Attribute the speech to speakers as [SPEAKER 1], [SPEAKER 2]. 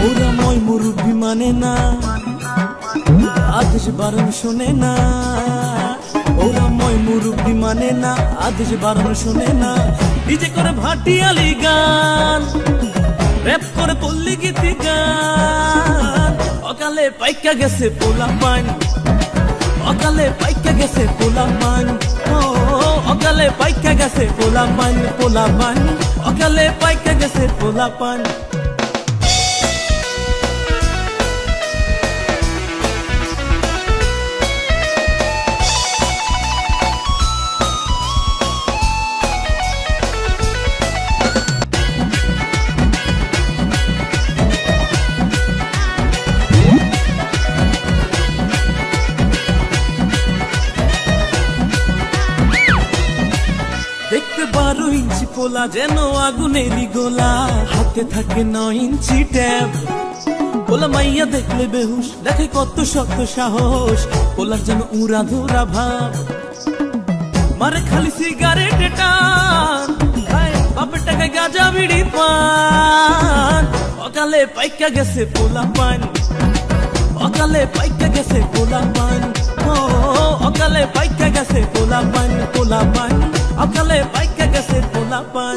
[SPEAKER 1] ওরা মই মুরব্বি মানে না, আদেশ বারণ শোনে না। ওরা মই মুরব্বি মানে না, আদেশ বারণ শোনে না। ডিজে করে ভাটিয়ালি গান, র‍্যাপ করে পল্লী গীতি গান। অকালে পাইকা গেছে পোলা পান, অকালে পাইকা গেছে পোলা পান। অকালে পাইকা গেছে পোলা পান, পোলা পান। অকালে পাইকা গেছে পোলা পান। দেখতে 12 ইঞ্চি পোলা যেন আগুনেরই গোলা, হাতে থাকে 9 ইঞ্চি ট্যাব। পোলা মাইয়া দেখলে বেহুশ, দেখে কত শক্ত সাহস, পোলার যেন উড়া ধরা ভাব। মারে খালি সিগারেট টান, বাপের টাকায় গাঁজা বিড়ি পান। অকালে পাইকা গেছে পোলা পান, অকালে পাইকা গেছে পোলা পান। অকালে পাইকা গেছে পোলা পান, পোলা পান। অকালে পাইকা গেছে পোলা পান।